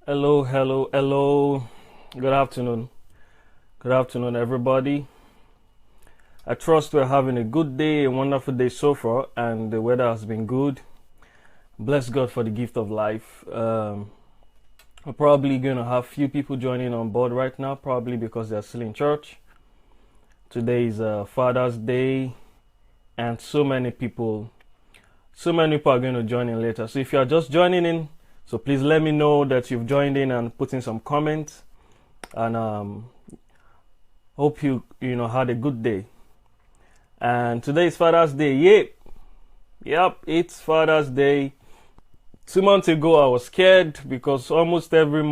Hello, hello, hello. Good afternoon. Good afternoon, everybody. I trust we're having a good day, a wonderful day so far, and the weather has been good. Bless God for the gift of life. We're probably going to have few people joining on board right now, probably because they're still in church. Today is Father's Day, and so many people are going to join in later. So if you are just joining in, so please let me know that you've joined in and put in some comments. And hope you had a good day. And today is Father's Day. Yep, it's Father's Day. 2 months ago, I was scared because almost every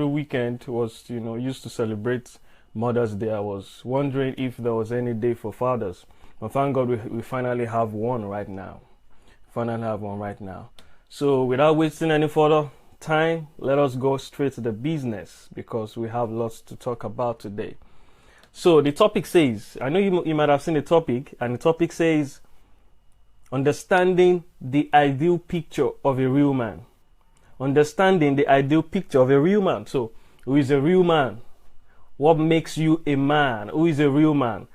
weekend was used to celebrate Mother's Day. I was wondering if there was any day for fathers. But thank God we finally have one right now. So without wasting any further time, let us go straight to the business because we have lots to talk about today. So the topic says, I know you might have seen the topic, and the topic says, understanding the ideal picture of a real man. Understanding the ideal picture of a real man. So, who is a real man? What makes you a man? Who is a real man?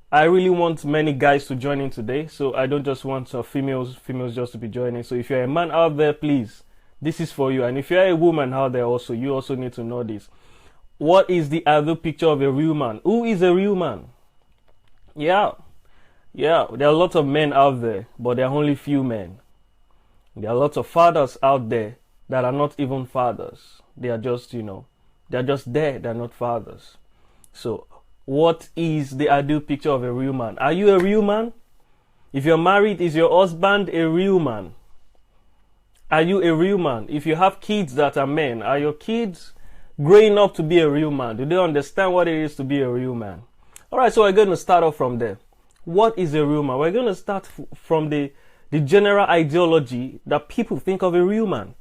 I really want many guys to join in today, so I don't just want females just to be joining. So if you're a man out there, please, this is for you. And if you're a woman out there also, you also need to know this. What is the ideal picture of a real man? Who is a real man? Yeah, there are lots of men out there, but there are only few men. There are lots of fathers out there that are not even fathers. They are just, they're just there. They're not fathers. So, what is the ideal picture of a real man? Are you a real man? If you're married, is your husband a real man? Are you a real man? If you have kids that are men, are your kids growing up to be a real man? Do they understand what it is to be a real man? Alright, so we're going to start off from there. What is a real man? We're going to start from the general ideology that people think of a real man.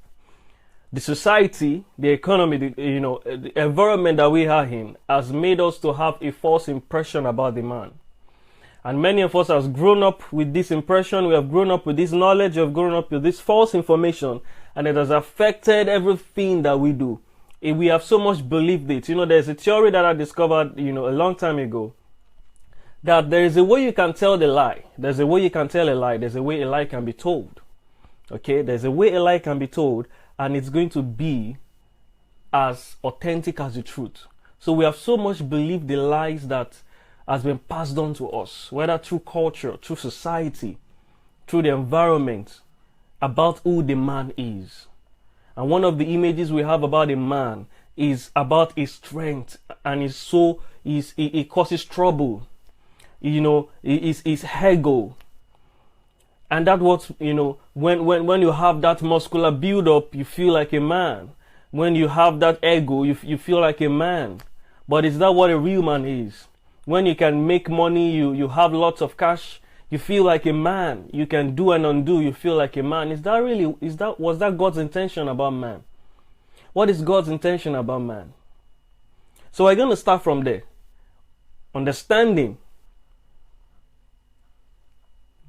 The society, the economy, the environment that we are in has made us to have a false impression about the man. And many of us have grown up with this impression, we have grown up with this knowledge, we have grown up with this false information, and it has affected everything that we do. We have so much believed it. There's a theory that I discovered, a long time ago, that there is a way you can tell the lie. There's a way you can tell a lie. There's a way a lie can be told. Okay? There's a way a lie can be told, and it's going to be as authentic as the truth. So we have so much believed the lies that has been passed on to us, whether through culture, through society, through the environment, about who the man is. And one of the images we have about a man is about his strength, and it causes trouble. His ego. And that's what, when you have that muscular build-up, you feel like a man. When you have that ego, you feel like a man. But is that what a real man is? When you can make money, you have lots of cash, you feel like a man. You can do and undo, you feel like a man. Was that God's intention about man? What is God's intention about man? So we're going to start from there. Understanding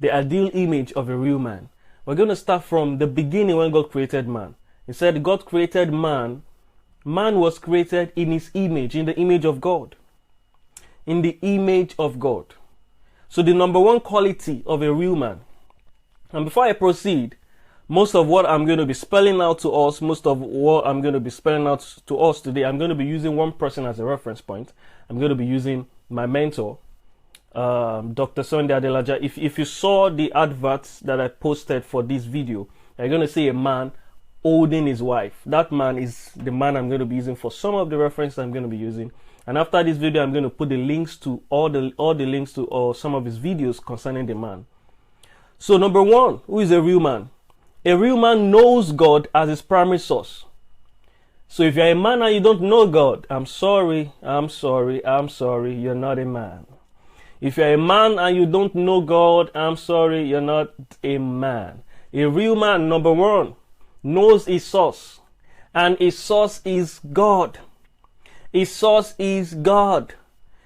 the ideal image of a real man. We're going to start from the beginning when God created man. He said God created man. Man was created in his image, in the image of God. In the image of God. So the number one quality of a real man. And before I proceed, most of what I'm going to be spelling out to us, today, I'm going to be using one person as a reference point. I'm going to be using my mentor, Dr. Sunday Adelaja. If you saw the adverts that I posted for this video, you're going to see a man holding his wife. That man is the man I'm going to be using for some of the references I'm going to be using. And after this video, I'm going to put the links to all the links to some of his videos concerning the man. So number one, who is a real man? A real man knows God as his primary source. So if you're a man and you don't know God, I'm sorry, you're not a man. If you're a man and you don't know God, I'm sorry, you're not a man. A real man, number one, knows his source. And his source is God. His source is God.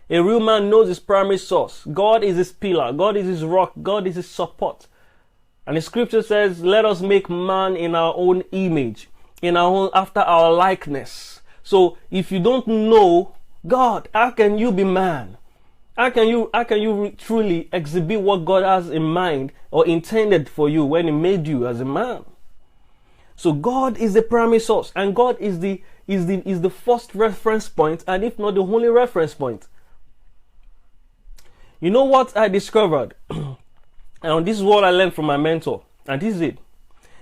A real man knows his primary source. God is his pillar. God is his rock. God is his support. And the scripture says, let us make man in our own image. after our likeness. So if you don't know God, how can you be man? How can you truly exhibit what God has in mind or intended for you when He made you as a man? So God is the primary source, and God is the first reference point, and if not the only reference point. You know what I discovered? And this is what I learned from my mentor, and this is it.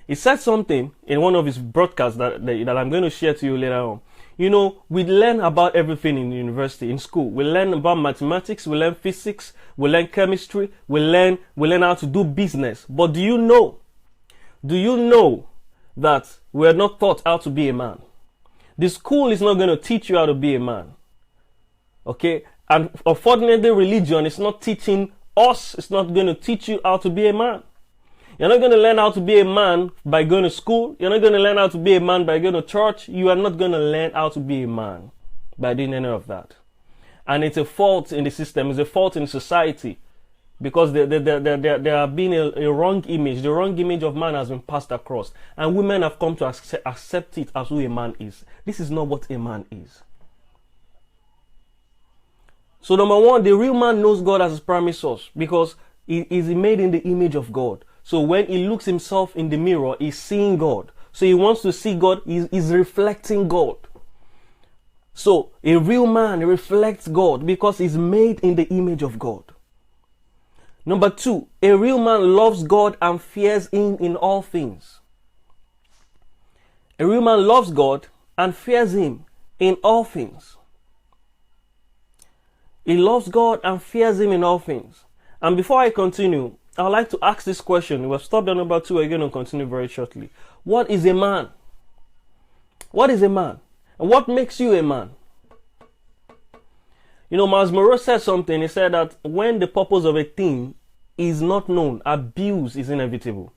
He said something in one of his broadcasts that I'm going to share to you later on. You know, we learn about everything in university, in school. We learn about mathematics, we learn physics, we learn chemistry, we learn how to do business. But do you know that we are not taught how to be a man? The school is not going to teach you how to be a man. Okay? And unfortunately, religion is not teaching us, it's not going to teach you how to be a man. You're not going to learn how to be a man by going to school. You're not going to learn how to be a man by going to church. You are not going to learn how to be a man by doing any of that. And it's a fault in the system. It's a fault in society. Because there have been a wrong image. The wrong image of man has been passed across. And women have come to accept it as who a man is. This is not what a man is. So number one, the real man knows God as his primary source. Because he is made in the image of God. So when he looks himself in the mirror, he's seeing God. So he wants to see God, he's reflecting God. So a real man reflects God because he's made in the image of God. Number two, a real man loves God and fears Him in all things. A real man loves God and fears Him in all things. He loves God and fears Him in all things. And before I continue, I would like to ask this question. We've stopped at number two. We're going to continue very shortly. What is a man? What is a man? And what makes you a man? You know, Miles Monroe said something. He said that when the purpose of a thing is not known, abuse is inevitable.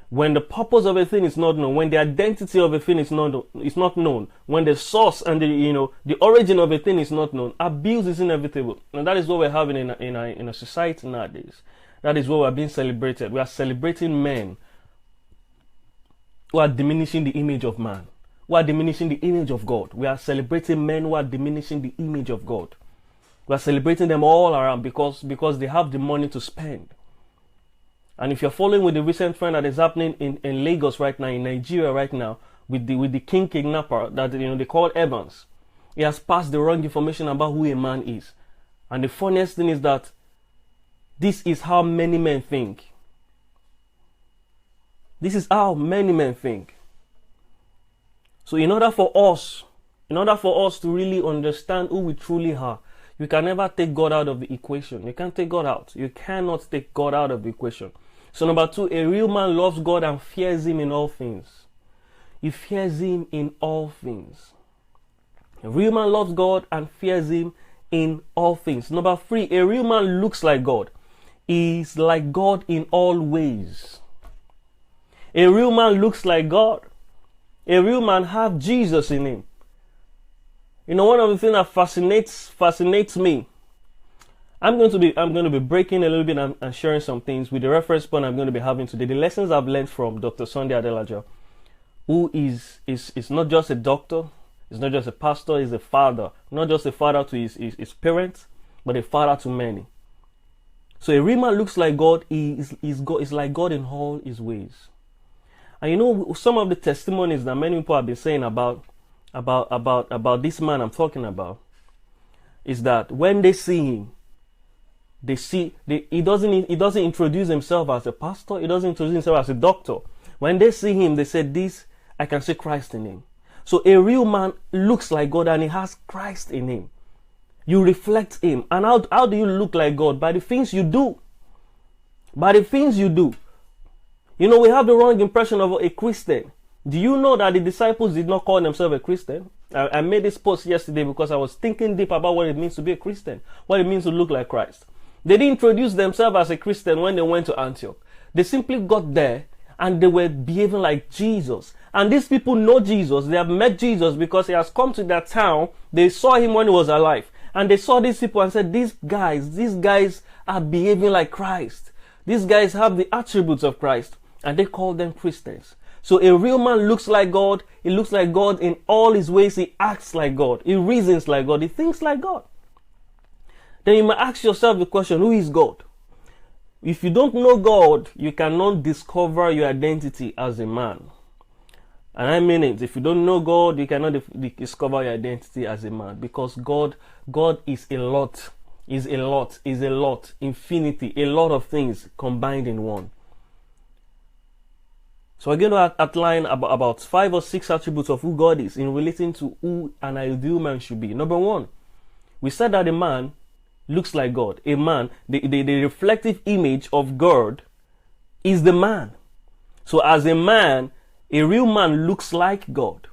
When the purpose of a thing is not known, when the identity of a thing is not known, when the source and the origin of a thing is not known, abuse is inevitable. And that is what we're having in a society nowadays. That is what we are being celebrated. We are celebrating men who are diminishing the image of man, who are diminishing the image of God. We are celebrating men who are diminishing the image of God. We are celebrating them all around because they have the money to spend. And if you're following with the recent trend that is happening in Lagos right now, in Nigeria right now, with the king kidnapper that they call Evans, he has passed the wrong information about who a man is. And the funniest thing is that this is how many men think. This is how many men think. So in order for us to really understand who we truly are, you can never take God out of the equation. You can't take God out. You cannot take God out of the equation. So number two, a real man loves God and fears Him in all things. He fears Him in all things. A real man loves God and fears Him in all things. Number three, a real man looks like God. He is like God in all ways. A real man looks like God. A real man has Jesus in him. You know, one of the things that fascinates me, I'm going to be breaking a little bit and sharing some things with the reference point I'm going to be having today. The lessons I've learned from Dr. Sunday Adelaja, who is not just a doctor, is not just a pastor, he's a father. Not just a father to his parents, but a father to many. So a real man looks like God. He is like God in all his ways. And you know, some of the testimonies that many people have been saying about this man I'm talking about is that when they see him, he doesn't introduce himself as a pastor. He doesn't introduce himself as a doctor. When they see him, they say, "This I can see Christ in him." So a real man looks like God and he has Christ in him. You reflect Him. And how do you look like God? By the things you do. By the things you do. You know, we have the wrong impression of a Christian. Do you know that the disciples did not call themselves a Christian? I made this post yesterday because I was thinking deep about what it means to be a Christian. What it means to look like Christ. They didn't introduce themselves as a Christian when they went to Antioch. They simply got there and they were behaving like Jesus. And these people know Jesus. They have met Jesus because He has come to their town. They saw Him when He was alive. And they saw these people and said, these guys are behaving like Christ. These guys have the attributes of Christ. And they called them Christians. So a real man looks like God. He looks like God in all his ways. He acts like God. He reasons like God. He thinks like God. Then you might ask yourself the question, who is God? If you don't know God, you cannot discover your identity as a man. And I mean it. If you don't know God, you cannot discover your identity as a man. Because God is a lot. Is a lot. Infinity. A lot of things combined in one. So we're going to outline about 5 or 6 attributes of who God is in relating to who an ideal man should be. Number 1, we said that a man looks like God. A man, the reflective image of God is the man. So as a man, a real man looks like God.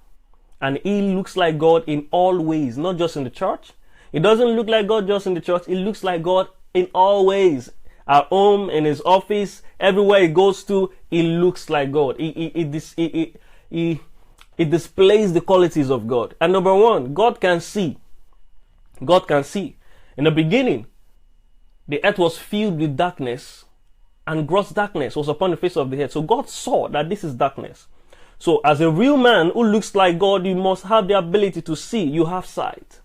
And he looks like God in all ways, not just in the church. He doesn't look like God just in the church. He looks like God in all ways. At home, in his office, everywhere he goes to, he looks like God. He displays the qualities of God. And number 1, God can see. God can see. In the beginning, the earth was filled with darkness, and gross darkness was upon the face of the earth. So God saw that this is darkness. So as a real man who looks like God, you must have the ability to see. You have sight.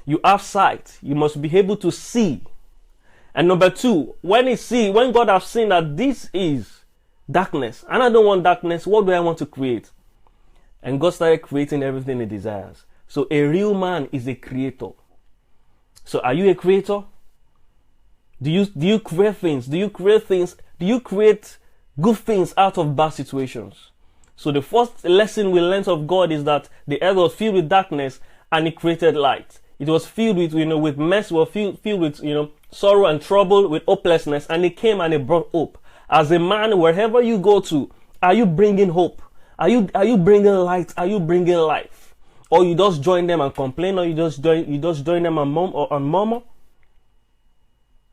You have sight. You must be able to see. And number 2, when God has seen that this is darkness, and I don't want darkness, what do I want to create? And God started creating everything he desires. So a real man is a creator. So are you a creator? Do you create things? Do you create good things out of bad situations? So the first lesson we learned of God is that the earth was filled with darkness and he created light. It was filled with mess, filled with, sorrow and trouble, with hopelessness, and he came and he brought hope. As a man, wherever you go to, are you bringing hope? Are you bringing light? Are you bringing life? Or you just join them and complain, or you just join them and murmur?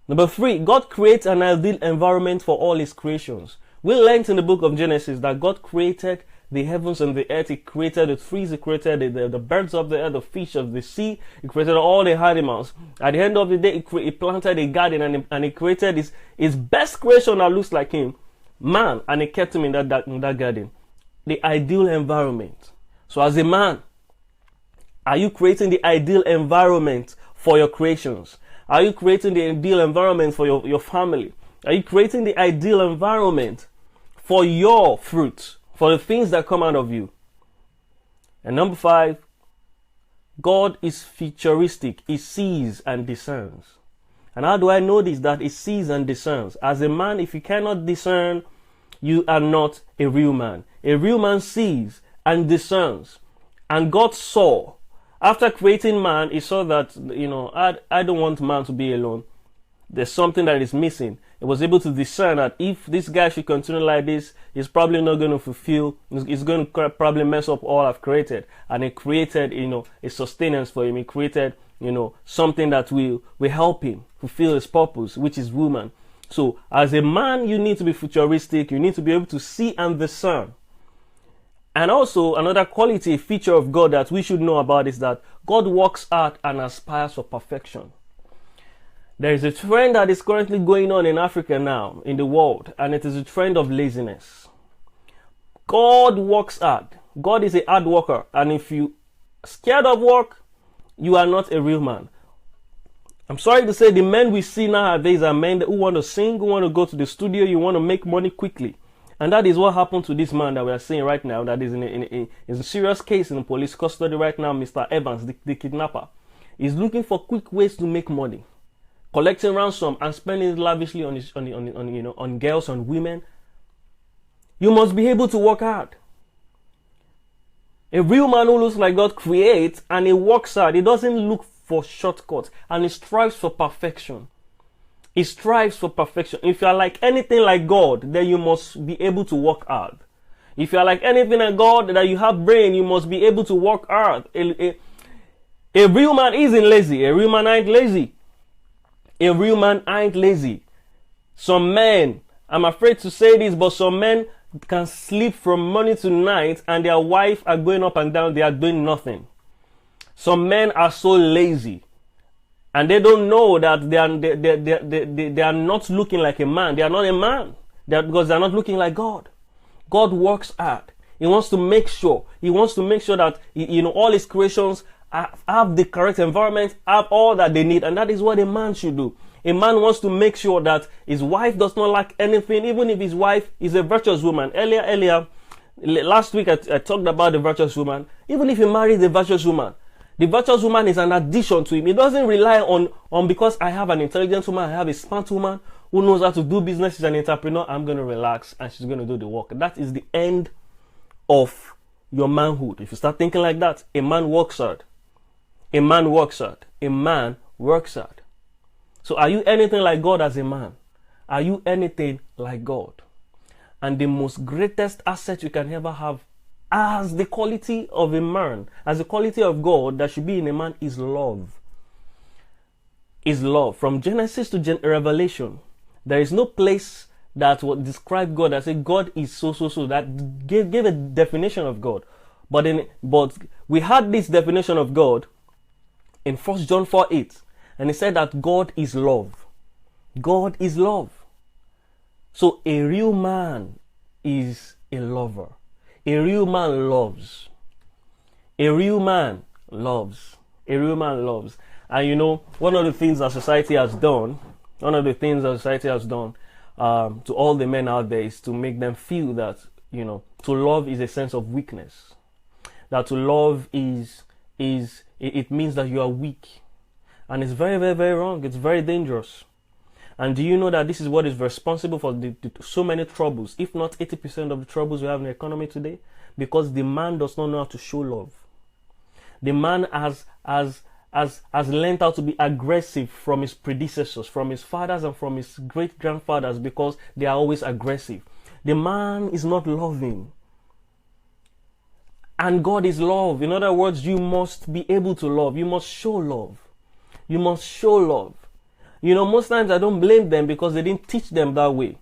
Number 3, God creates an ideal environment for all his creations. We learned in the book of Genesis that God created the heavens and the earth. He created the trees. He created the birds of the air, the fish of the sea. He created all the animals. At the end of the day, he planted a garden and he created his best creation that looks like him, man, and he kept him in that garden. The ideal environment. So as a man, are you creating the ideal environment for your creations? Are you creating the ideal environment for your family? Are you creating the ideal environment for your fruits, for the things that come out of you? And number 5, God is futuristic. He sees and discerns. And how do I know this? That he sees and discerns. As a man, if you cannot discern, you are not a real man. A real man sees and discerns. And God saw. After creating man, he saw that, I don't want man to be alone. There's something that is missing. He was able to discern that if this guy should continue like this, he's probably not going to fulfill, he's going to probably mess up all I've created. And he created, a sustenance for him. He created, something that will help him fulfill his purpose, which is woman. So as a man, you need to be futuristic. You need to be able to see and discern. And also, another quality, feature of God that we should know about is that God works hard and aspires for perfection. There is a trend that is currently going on in Africa now, in the world, and it is a trend of laziness. God works hard. God is a hard worker, and if you are scared of work, you are not a real man. I'm sorry to say, the men we see nowadays are men who want to sing, who want to go to the studio, you want to make money quickly. And that is what happened to this man that we are seeing right now, that is in a serious case in police custody right now, Mr. Evans, the kidnapper. He's looking for quick ways to make money, collecting ransom and spending it lavishly on girls, on women. You must be able to work hard. A real man who looks like God creates and he works hard. He doesn't look for shortcuts, and he strives for perfection. He strives for perfection. If you are like anything like God, then you must be able to work hard. If you are like anything like God, that you have brain, you must be able to work hard. A real man isn't lazy. A real man ain't lazy. A real man ain't lazy. Some men, I'm afraid to say this, but some men can sleep from morning to night and their wife are going up and down, they are doing nothing. Some men are so lazy and they don't know that they are not looking like a man. They are not a man because they are not looking like God. God works hard. He wants to make sure. He wants to make sure that, all his creations have the correct environment, have all that they need. And that is what a man should do. A man wants to make sure that his wife does not lack anything, even if his wife is a virtuous woman. Last week I talked about the virtuous woman. Even if he marries a virtuous woman, the virtuous woman is an addition to him. He doesn't rely on because I have an intelligent woman, I have a smart woman who knows how to do business, she's an entrepreneur, I'm going to relax and she's going to do the work. That is the end of your manhood. If you start thinking like that, a man works hard. A man works hard. A man works hard. So are you anything like God as a man? Are you anything like God? And the most greatest asset you can ever have as the quality of a man, as the quality of God that should be in a man is love. Is love. From Genesis to Revelation, there is no place that would describe God as say God is so. That gave a definition of God. But we had this definition of God in 1 John 4:8. And he said that God is love. God is love. So a real man is a lover. A real man loves. A real man loves. A real man loves. And one of the things that society has done, to all the men out there is to make them feel that, to love is a sense of weakness. That to love it means that you are weak. And it's very, very, very wrong. It's very dangerous. And do you know that this is what is responsible for so many troubles, if not 80% of the troubles we have in the economy today? Because the man does not know how to show love. The man has learned how to be aggressive from his predecessors, from his fathers and from his great-grandfathers, because they are always aggressive. The man is not loving. And God is love. In other words, you must be able to love. You must show love. You must show love. Most times I don't blame them because they didn't teach them that way.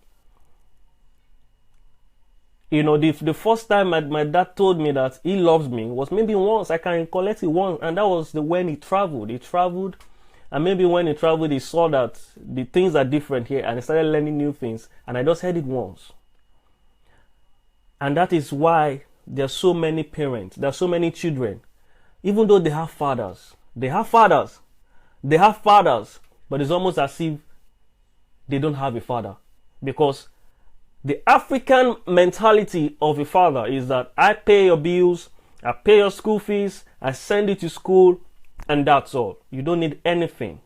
The first time my dad told me that he loves me was maybe once. I can recollect it once. And that was when he traveled. He traveled. And maybe when he traveled, he saw that the things are different here. And he started learning new things. And I just heard it once. And that is why there are so many parents. There are so many children. Even though they have fathers. But it's almost as if they don't have a father. Because the African mentality of a father is that I pay your bills, I pay your school fees, I send you to school, and that's all. You don't need anything.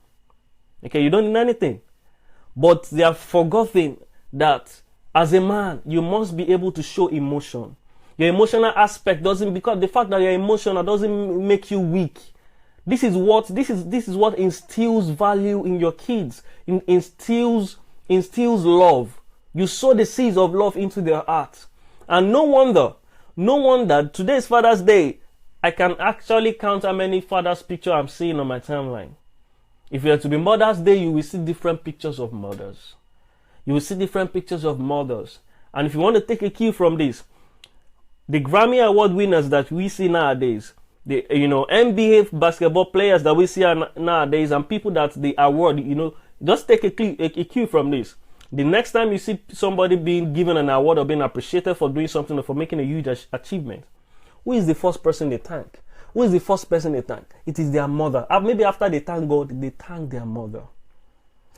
Okay, you don't need anything. But they have forgotten that as a man, you must be able to show emotion. Your emotional aspect because the fact that you're emotional doesn't make you weak. This is what instills value in your kids. Instills love. You sow the seeds of love into their heart. And no wonder today's Father's Day, I can actually count how many fathers' pictures I'm seeing on my timeline. If you are to be Mother's Day, you will see different pictures of mothers. You will see different pictures of mothers. And if you want to take a cue from this, the Grammy Award winners that we see nowadays, the NBA basketball players that we see nowadays, and people that they award, just take a cue from this. The next time you see somebody being given an award or being appreciated for doing something or for making a huge achievement, who is the first person they thank? Who is the first person they thank? It is their mother. Maybe after they thank God, they thank their mother.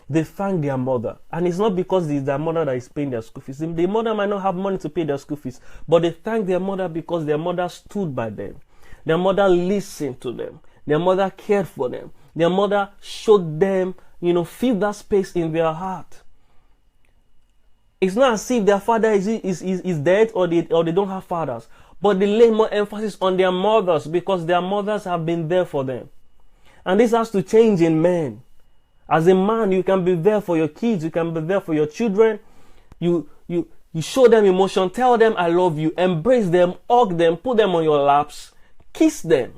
They thank their mother. And it's not because it's their mother that is paying their school fees. The mother might not have money to pay their school fees, but they thank their mother because their mother stood by them. Their mother listened to them. Their mother cared for them. Their mother showed them, fill that space in their heart. It's not as if their father is dead or they don't have fathers. But they lay more emphasis on their mothers because their mothers have been there for them. And this has to change in men. As a man, you can be there for your kids. You can be there for your children. You show them emotion. Tell them I love you. Embrace them. Hug them. Put them on your laps. Kiss them.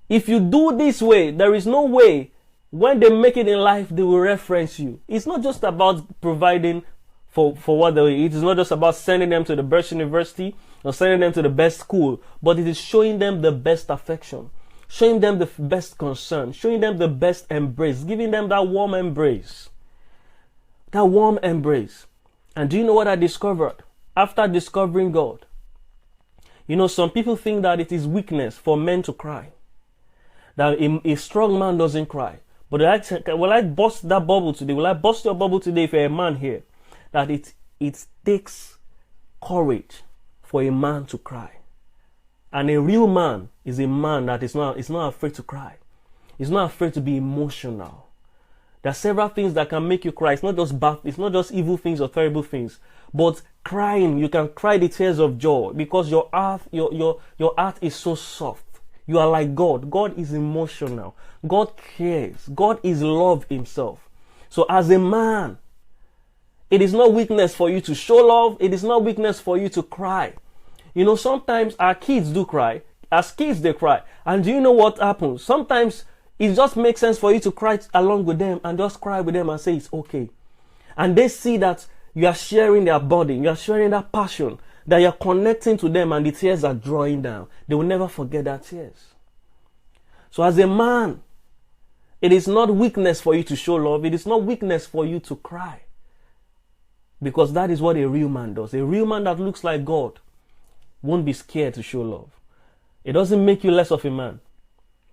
If you do this way, there is no way when they make it in life, they will reference you. It's not just about providing for what they eat. It's not just about sending them to the best university or sending them to the best school, but it is showing them the best affection, showing them the best concern, showing them the best embrace, giving them that warm embrace. That warm embrace. And do you know what I discovered? after discovering God. You know, some people think that it is weakness for men to cry. That a strong man doesn't cry. But will I bust that bubble today? Will I bust your bubble today if you're a man here? That it takes courage for a man to cry. And a real man is a man that is not afraid to cry. He's not afraid to be emotional. There are several things that can make you cry. It's not just bad, it's not just evil things or terrible things. But crying, you can cry the tears of joy because your heart is so soft. You are like God. God is emotional. God cares. God is love himself. So as a man, it is not weakness for you to show love. It is not weakness for you to cry. You know, sometimes our kids do cry. As kids, they cry. And do you know what happens? Sometimes it just makes sense for you to cry along with them and just cry with them and say it's okay. And they see that you are sharing their body. You are sharing that passion. That you're connecting to them and the tears are drawing down. They will never forget that tears. So as a man, it is not weakness for you to show love. It is not weakness for you to cry. Because that is what a real man does. A real man that looks like God won't be scared to show love. It doesn't make you less of a man.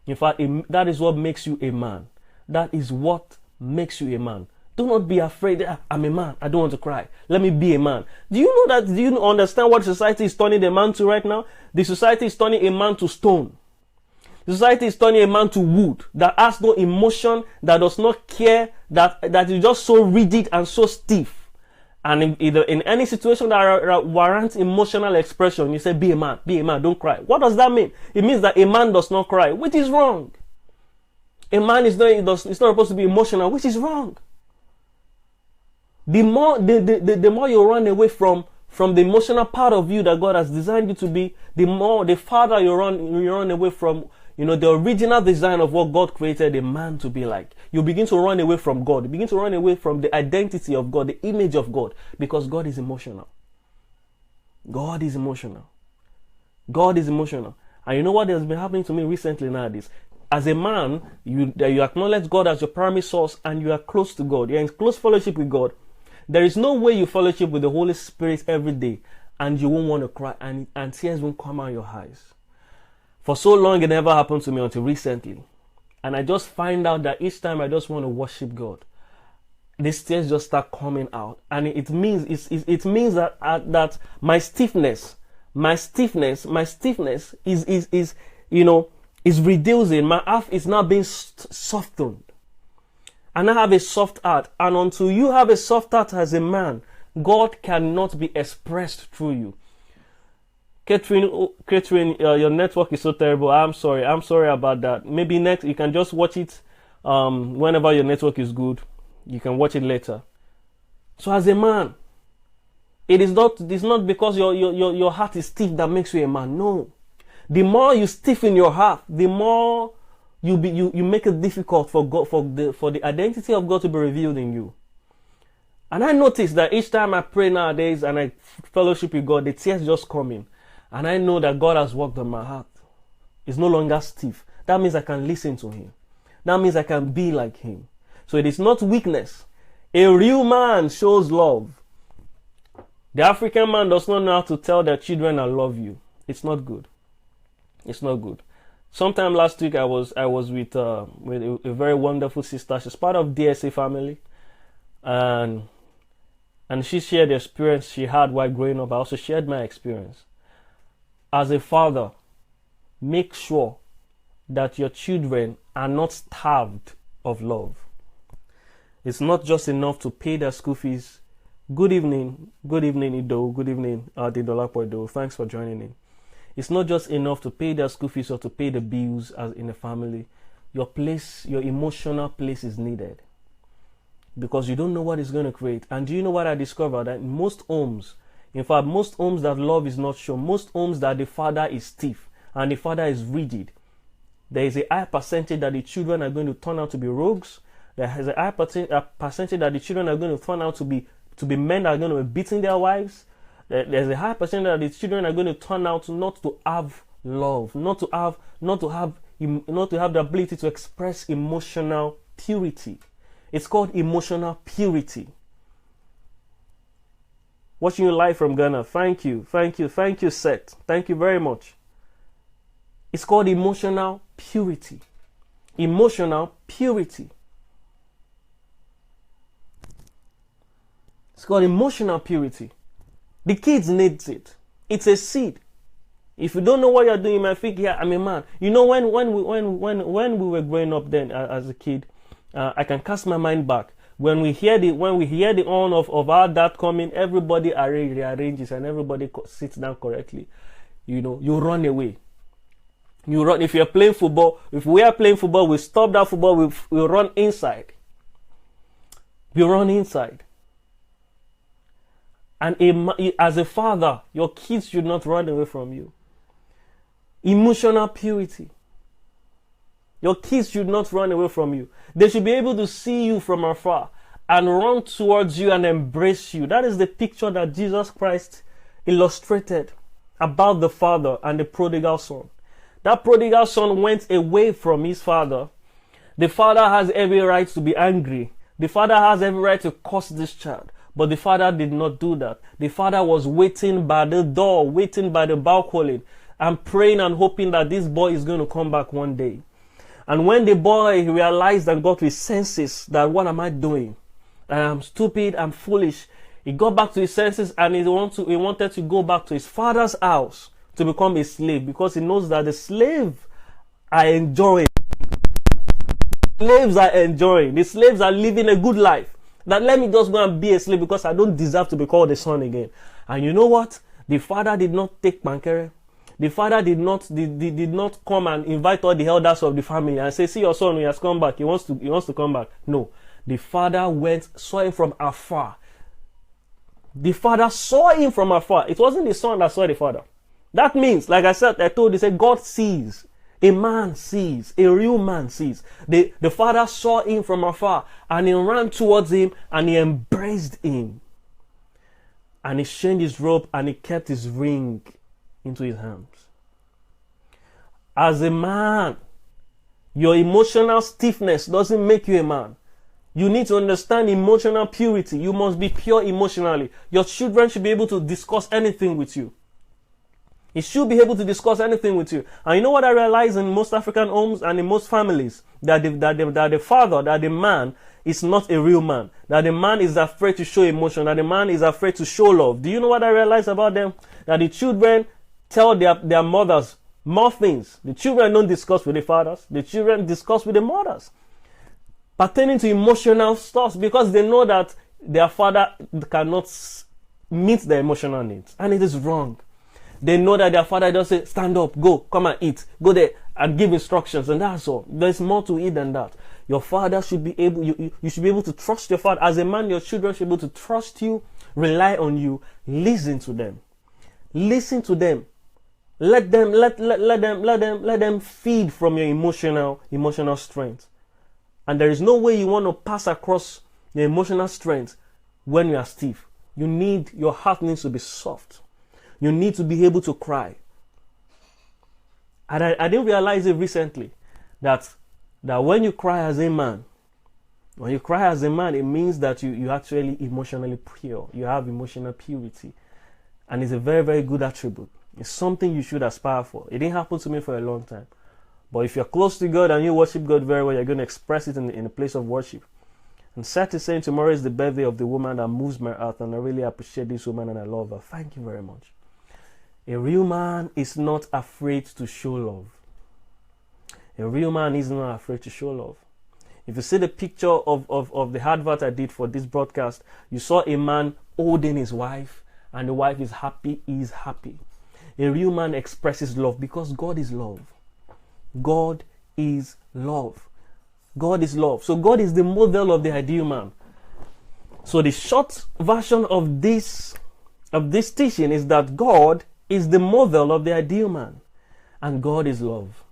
In fact, that is what makes you a man. That is what makes you a man. Do not be afraid that I'm a man. I don't want to cry. let me be a man. Do you know that? Do you understand what society is turning a man to right now? The society is turning a man to stone. The society is turning a man to wood that has no emotion, that does not care, that is just so rigid and so stiff. And in any situation that warrants emotional expression, you say, be a man, don't cry. What does that mean? It means that a man does not cry, which is wrong. A man is not supposed to be emotional, which is wrong. The more you run away from the emotional part of you that God has designed you to be, the farther you run away from, the original design of what God created a man to be like. You begin to run away from God. You begin to run away from the identity of God, the image of God, because God is emotional. God is emotional. God is emotional. And you know what has been happening to me recently nowadays? As a man, you acknowledge God as your primary source and you are close to God. You're in close fellowship with God. There is no way you fellowship with the Holy Spirit every day and you won't want to cry and tears won't come out your eyes. For so long, it never happened to me until recently. And I just find out that each time I just want to worship God, these tears just start coming out. And it means that my stiffness is reducing. My heart is now being softened. And I have a soft heart. And until you have a soft heart as a man, God cannot be expressed through you. Catherine, your network is so terrible. I'm sorry about that. Maybe next you can just watch it whenever your network is good. You can watch it later. So as a man, it's not because your heart is stiff that makes you a man. No. The more you stiffen your heart, the more you make it difficult for God, for the identity of God to be revealed in you. And I notice that each time I pray nowadays and I fellowship with God, the tears just come in. And I know that God has worked on my heart. It's no longer stiff. That means I can listen to Him. That means I can be like Him. So it is not weakness. A real man shows love. The African man does not know how to tell their children I love you. It's not good. It's not good. Sometime last week I was with a very wonderful sister. She's part of DSA family. And she shared the experience she had while growing up. I also shared my experience. As a father, make sure that your children are not starved of love. It's not just enough to pay their school fees. Good evening, Ido. Good evening, Adelaja Ido. Thanks for joining in. It's not just enough to pay their school fees or to pay the bills as in a family. Your emotional place is needed. Because you don't know what it's going to create. And do you know what I discovered? That in most homes, in fact, most homes that love is not shown, most homes that the father is stiff and the father is rigid, there is a high percentage that the children are going to turn out to be rogues. There is a high percentage that the children are going to turn out to be men that are going to be beating their wives. There's a high percentage that the children are going to turn out not to have love, not to have the ability to express emotional purity. It's called emotional purity. Watching you live from Ghana. Thank you, Seth. Thank you very much. It's called emotional purity. Emotional purity. It's called emotional purity. The kids need it. It's a seed. If you don't know what you're doing, you might think, yeah, I'm a man. You know, when we were growing up then as a kid, I can cast my mind back. When we hear the horn of our dad coming, everybody rearranges and everybody sits down correctly. You know, you run away. You run. If you're playing football, if we are playing football, we stop that football. We run inside. We run inside. And as a father, your kids should not run away from you. Emotional purity. Your kids should not run away from you. They should be able to see you from afar and run towards you and embrace you. That is the picture that Jesus Christ illustrated about the father and the prodigal son. That prodigal son went away from his father. The father has every right to be angry. The father has every right to curse this child. But the father did not do that. The father was waiting by the door, waiting by the balcony, and praying and hoping that this boy is going to come back one day. And when the boy realized and got to his senses that what am I doing? I'm stupid, I'm foolish. He got back to his senses and he wanted to go back to his father's house to become a slave, because he knows that the slaves are enjoying. The slaves are living a good life. That let me just go and be a slave because I don't deserve to be called a son again. And you know what? The father did not take pankere. The father did not come and invite all the elders of the family and say, see your son, he has come back. He wants to come back. No. The father saw him from afar. The father saw him from afar. It wasn't the son that saw the father. That means, like I told you, God sees. A man sees. A real man sees. The father saw him from afar and he ran towards him and he embraced him. And he changed his robe and he kept his ring into his hands. As a man, your emotional stiffness doesn't make you a man. You need to understand emotional purity. You must be pure emotionally. Your children should be able to discuss anything with you. He should be able to discuss anything with you. And you know what I realize in most African homes and in most families? That the father, that the man is not a real man. That the man is afraid to show emotion. That the man is afraid to show love. Do you know what I realize about them? That the children tell their mothers more things. The children don't discuss with the fathers. The children discuss with the mothers. Pertaining to emotional stuff, because they know that their father cannot meet their emotional needs. And it is wrong. They know that their father just say, stand up, go, come and eat. Go there and give instructions, and that's all. There's more to it than that. Your father should be able, you should be able to trust your father. As a man, your children should be able to trust you, rely on you, listen to them. Listen to them. Let them feed from your emotional strength. And there is no way you want to pass across your emotional strength when you are stiff. Your heart needs to be soft. You need to be able to cry. And I didn't realize it recently that when you cry as a man, it means that you actually emotionally pure. You have emotional purity. And it's a very, very good attribute. It's something you should aspire for. It didn't happen to me for a long time. But if you're close to God and you worship God very well, you're going to express it in the place of worship. And Seth is saying tomorrow is the birthday of the woman that moves my heart, and I really appreciate this woman and I love her. Thank you very much. A real man is not afraid to show love. A real man is not afraid to show love. If you see the picture of the advert I did for this broadcast, you saw a man holding his wife, and the wife is happy, he is happy. A real man expresses love because God is love. God is love. God is love. So God is the model of the ideal man. So the short version of this teaching is that God is the model of the ideal man. And God is love.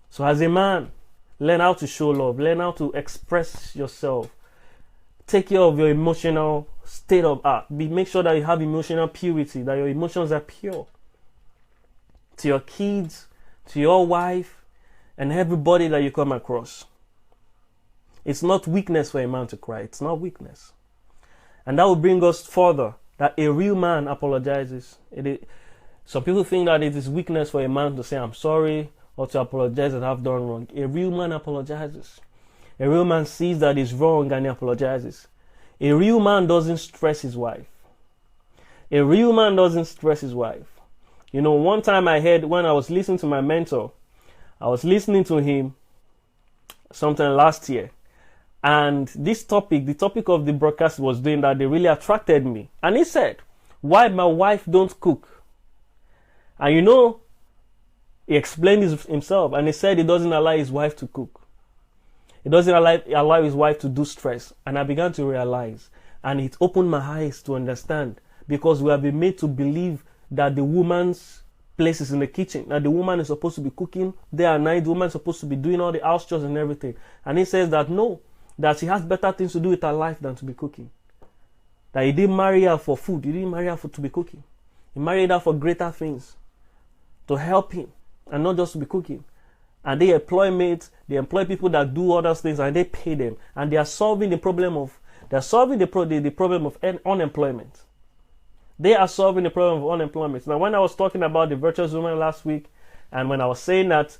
So as a man, learn how to show love. Learn how to express yourself. Take care of your emotional state of heart. Make sure that you have emotional purity, that your emotions are pure. To your kids, to your wife, and everybody that you come across. It's not weakness for a man to cry. It's not weakness. And that will bring us further that a real man apologizes. Some people think that it is weakness for a man to say, I'm sorry, or to apologize that I've done wrong. A real man apologizes. A real man sees that he's wrong and he apologizes. A real man doesn't stress his wife. A real man doesn't stress his wife. You know, one time I heard, when I was listening to my mentor, I was listening to him sometime last year. And this topic, the topic of the broadcast was doing that, they really attracted me. And he said, why my wife don't cook? And you know, he explained himself, and he said he doesn't allow his wife to cook. He doesn't allow his wife to do stress. And I began to realize, and it opened my eyes to understand, because we have been made to believe that the woman's place is in the kitchen, that the woman is supposed to be cooking day and night, the woman is supposed to be doing all the house chores and everything. And he says that no, that she has better things to do with her life than to be cooking. That he didn't marry her for food, he didn't marry her to be cooking. He married her for greater things, to help him, and not just to be cooking. And they employ mates, they employ people that do other things, and they pay them. And they are solving the problem of, problem of unemployment. They are solving the problem of unemployment. Now, when I was talking about the virtuous woman last week, and when I was saying that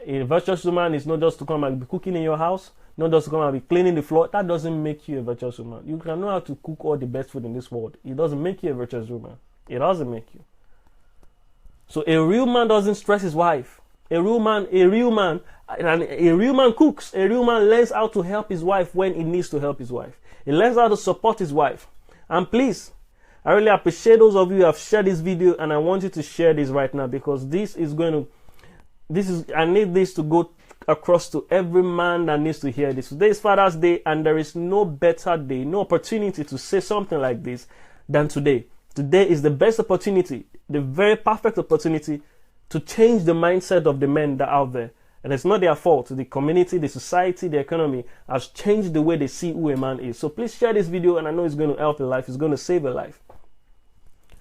a virtuous woman is not just to come and be cooking in your house, not just to come and be cleaning the floor, that doesn't make you a virtuous woman. You can know how to cook all the best food in this world. It doesn't make you a virtuous woman. It doesn't make you. So a real man doesn't stress his wife. A real man cooks. A real man learns how to help his wife when he needs to help his wife. He learns how to support his wife. And please, I really appreciate those of you who have shared this video, and I want you to share this right now, because I need this to go across to every man that needs to hear this. Today is Father's Day, and there is no better day, no opportunity to say something like this than today. Today is the best opportunity, the very perfect opportunity to change the mindset of the men that are out there. And it's not their fault. The community, the society, the economy has changed the way they see who a man is. So please share this video, and I know it's going to help a life. It's going to save a life.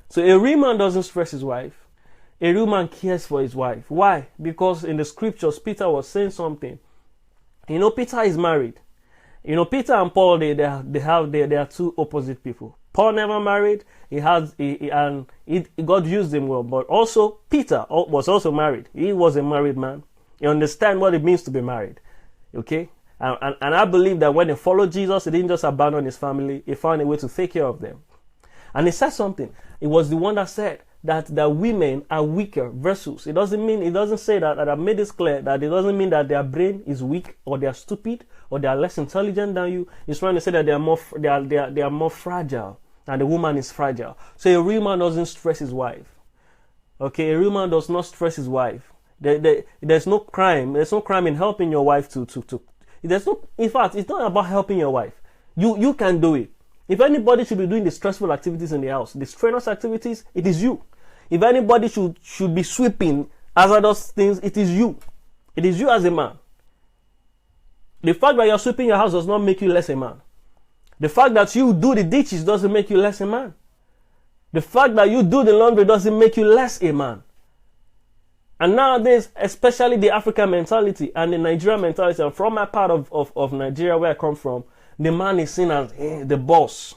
So a real man doesn't stress his wife. A real man cares for his wife. Why? Because in the scriptures, Peter was saying something. You know, Peter is married. You know, Peter and Paul, they are two opposite people. Paul never married. God used him well. But also, Peter was also married. He was a married man. You understand what it means to be married. Okay? And I believe that when he followed Jesus, he didn't just abandon his family. He found a way to take care of them. And he said something. It was the one that said that the women are weaker versus. It doesn't say that I made this clear, that it doesn't mean that their brain is weak, or they are stupid, or they are less intelligent than you. It's trying to say that they are more fragile, and the woman is fragile. So a real man doesn't stress his wife. Okay, a real man does not stress his wife. There's no crime. There's no crime in helping your wife in fact, it's not about helping your wife. You can do it. If anybody should be doing the stressful activities in the house, the strenuous activities, it is you. If anybody should be sweeping hazardous things, it is you. It is you as a man. The fact that you're sweeping your house does not make you less a man. The fact that you do the dishes doesn't make you less a man. The fact that you do the laundry doesn't make you less a man. And nowadays, especially the African mentality and the Nigerian mentality, and from my part of Nigeria where I come from, the man is seen as the boss.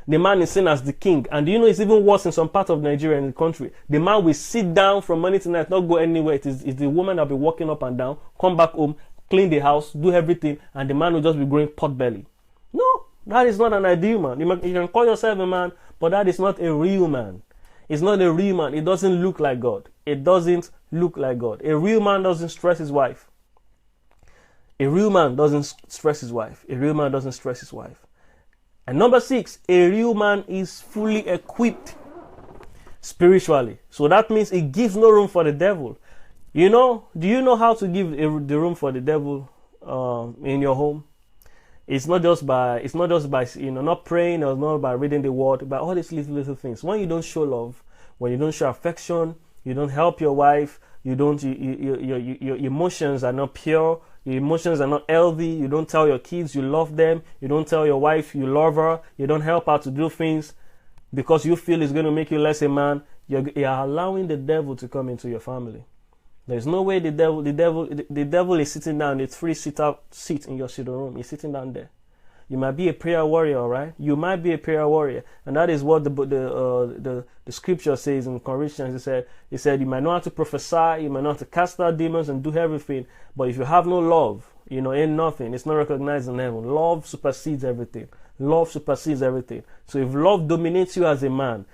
The man is seen as the king. And do you know it's even worse in some part of Nigeria in the country? The man will sit down from morning to night, not go anywhere. It's the woman that will be walking up and down, come back home, clean the house, do everything, and the man will just be growing pot belly. No, that is not an ideal man. You can call yourself a man, but that is not a real man. It's not a real man. It doesn't look like God. It doesn't look like God. A real man doesn't stress his wife. A real man doesn't stress his wife. A real man doesn't stress his wife. And number 6, a real man is fully equipped spiritually. So that means it gives no room for the devil. You know, do you know how to give the room for the devil in your home? It's not just by not praying, or not by reading the word, but all these little things. When you don't show love, when you don't show affection, you don't help your wife, your emotions are not pure, your emotions are not healthy, you don't tell your kids you love them, you don't tell your wife you love her, you don't help her to do things because you feel it's going to make you less a man, you're allowing the devil to come into your family. There's no way the devil is sitting down, it's free seat in your sitting room, he's sitting down there. You might be a prayer warrior, right? You might be a prayer warrior, and that is what the scripture says in Corinthians. It said you might know how to prophesy, you might know how to cast out demons and do everything, but if you have no love, ain't nothing. It's not recognized in heaven. Love supersedes everything. Love supersedes everything. So if love dominates you as a man,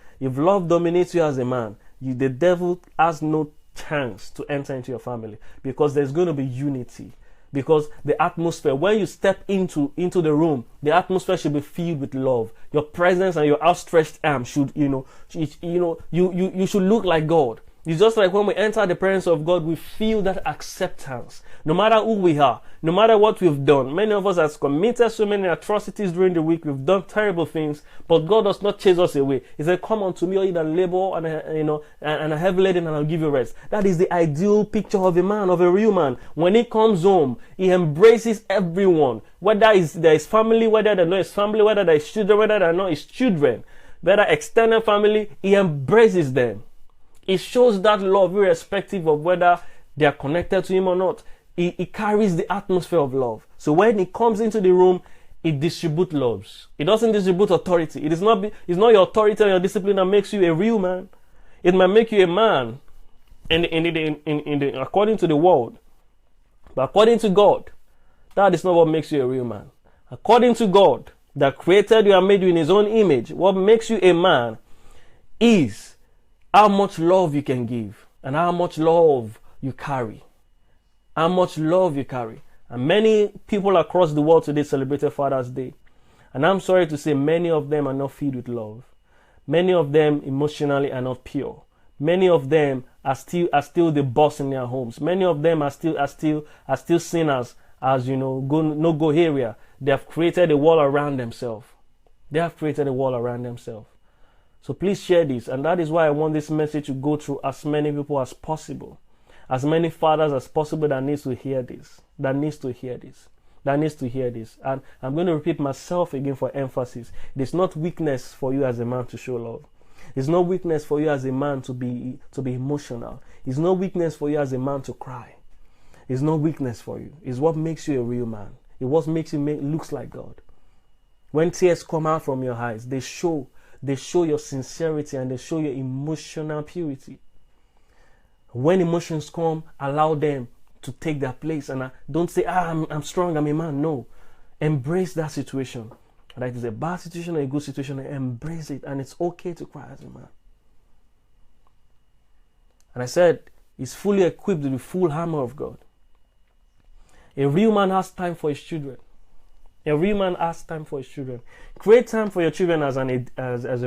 the devil has no chance to enter into your family, because there's going to be unity. Because the atmosphere, when you step into the room, the atmosphere should be filled with love. Your presence and your outstretched arm should, you should look like God. It's just like when we enter the presence of God, we feel that acceptance. No matter who we are, no matter what we've done. Many of us have committed so many atrocities during the week. We've done terrible things, but God does not chase us away. He said, "Come unto me, all ye that labor and are heavy laden, and I'll give you rest." That is the ideal picture of a man, of a real man. When he comes home, he embraces everyone. Whether there is family, whether there is family, whether there is children, whether there are not his children, whether extended family, he embraces them. It shows that love irrespective of whether they are connected to him or not. He carries the atmosphere of love. So when he comes into the room, it distributes loves. It doesn't distribute authority. It's not your authority or your discipline that makes you a real man. It might make you a man according to the world. But according to God, that is not what makes you a real man. According to God, that created you and made you in his own image, what makes you a man is how much love you can give and how much love you carry. How much love you carry. And many people across the world today celebrated Father's Day. And I'm sorry to say many of them are not filled with love. Many of them emotionally are not pure. Many of them are still the boss in their homes. Many of them are still sinners, as no-go area. They have created a wall around themselves. So please share this, and that is why I want this message to go through as many people as possible. As many fathers as possible that needs to hear this. And I'm going to repeat myself again for emphasis. It is not weakness for you as a man to show love. It's not weakness for you as a man to be emotional. It's not weakness for you as a man to cry. It's not weakness for you. It's what makes you a real man. It's what makes you looks like God. When tears come out from your eyes, they show your sincerity and they show your emotional purity. When emotions come, allow them to take their place, and don't say, I'm strong, I'm a man. No, embrace that situation. Whether it is a bad situation or a good situation, embrace it, and it's okay to cry as a man. And I said, he's fully equipped with the full armor of God. A real man has time for his children. Create time for your children as a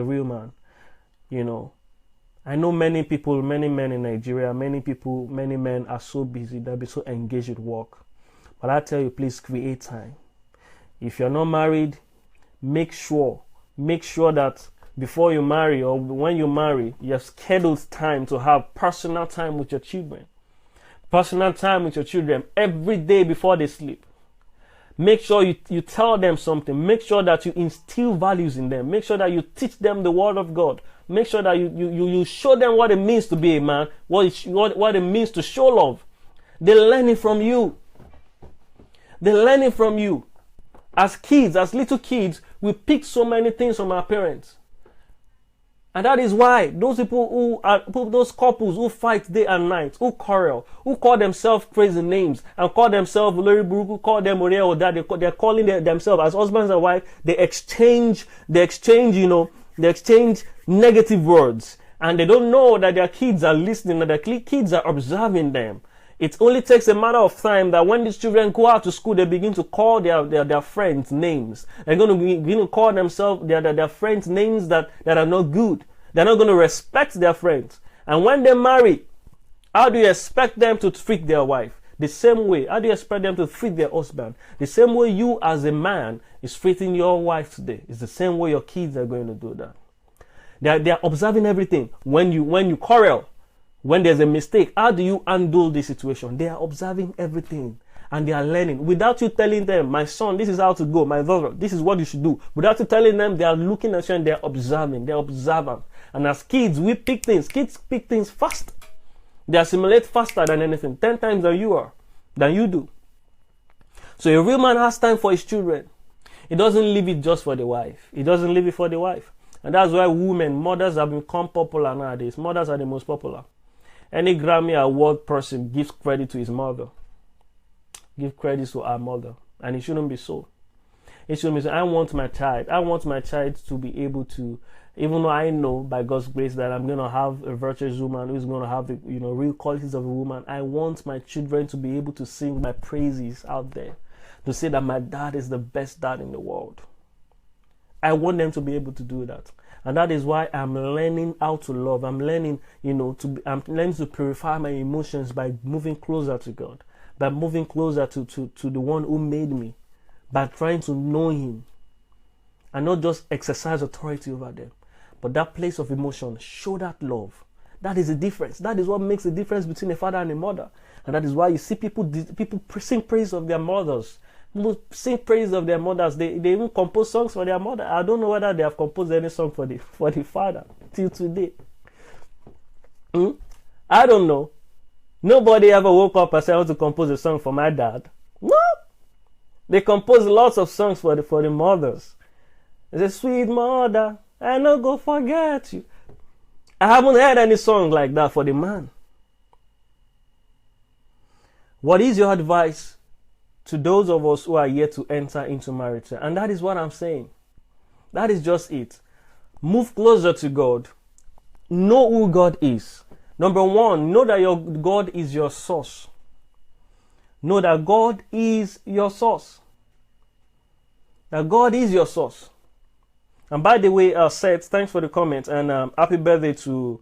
real man. I know many people, many men in Nigeria, many men are so busy, they'll be so engaged with work. But I tell you, please create time. If you're not married, make sure that before you marry or when you marry, you have scheduled time to have personal time with your children. Personal time with your children every day before they sleep. Make sure you tell them something. Make sure that you instill values in them. Make sure that you teach them the word of God. Make sure that you show them what it means to be a man, what it means to show love. They're learning from you. As kids, as little kids, we pick so many things from our parents. And that is why those those couples who fight day and night, who quarrel, who call themselves crazy names and call themselves Lori Buruk, who call them Ore or that, they're calling themselves as husbands and wives. They exchange negative words, and they don't know that their kids are listening, that their kids are observing them. It only takes a matter of time that when these children go out to school, they begin to call their friends names. They're going to begin to call themselves their friends names that are not good. They're not going to respect their friends. And when they marry, how do you expect them to treat their wife? The same way. How do you expect them to treat their husband? The same way you as a man is treating your wife today. It's the same way your kids are going to do that. They are observing everything. When you quarrel, when there's a mistake, how do you handle the situation? They are observing everything and they are learning. Without you telling them, my son, this is how to go. My daughter, this is what you should do. Without you telling them, they are looking at you and they are observing. They are observant. And as kids, we pick things. Kids pick things fast. They assimilate faster than anything. 10 times than you do. So a real man has time for his children. He doesn't leave it just for the wife. He doesn't leave it for the wife. And that's why mothers have become popular nowadays. Mothers are the most popular. Any Grammy Award person gives credit to his mother. Give credit to our mother. And it shouldn't be so. It shouldn't be so. I want my child to be able to, even though I know by God's grace that I'm going to have a virtuous woman who's going to have the real qualities of a woman, I want my children to be able to sing my praises out there. To say that my dad is the best dad in the world. I want them to be able to do that. And that is why I'm learning how to love. I'm learning, I'm learning to purify my emotions by moving closer to God. By moving closer to the one who made me. By trying to know him. And not just exercise authority over them. But that place of emotion, show that love. That is the difference. That is what makes the difference between a father and a mother. And that is why you see people sing praise of their mothers. People sing praise of their mothers. They even compose songs for their mother. I don't know whether they have composed any song for the father till today. I don't know. Nobody ever woke up and said, I want to compose a song for my dad. No. They compose lots of songs for the mothers. They say, sweet mother, I no go forget you. I haven't heard any song like that for the man. What is your advice to those of us who are yet to enter into marriage? And that is what I'm saying. That is just it. Move closer to God. Know who God is. Number one, know that your God is your source. Know that God is your source. That God is your source. And by the way, Seth, thanks for the comment, and happy birthday to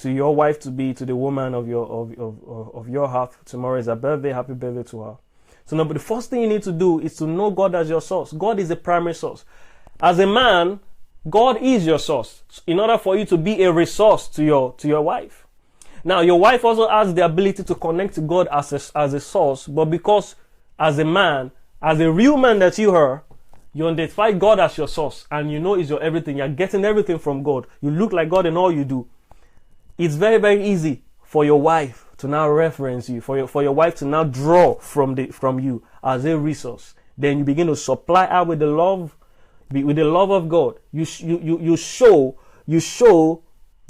your wife to be, to the woman of your heart. Tomorrow is her birthday. Happy birthday to her. So now, but the first thing you need to do is to know God as your source. God is the primary source. As a man, God is your source. In order for you to be a resource to your wife. Now, your wife also has the ability to connect to God as a source, but because as a man, as a real man that you are, you identify God as your source, and you know it's your everything. You're getting everything from God. You look like God in all you do. It's very, very easy for your wife to now reference you, for your wife to now draw from you as a resource. Then you begin to supply her with the love of God. You show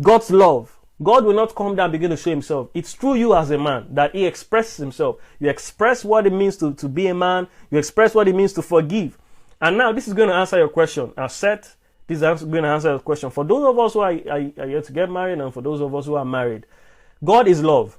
God's love. God will not come down and begin to show himself. It's through you as a man that he expresses himself. You express what it means to be a man. You express what it means to forgive. And now this is going to answer your question. Seth, this is going to answer your question. For those of us who are yet to get married, and for those of us who are married, God is love.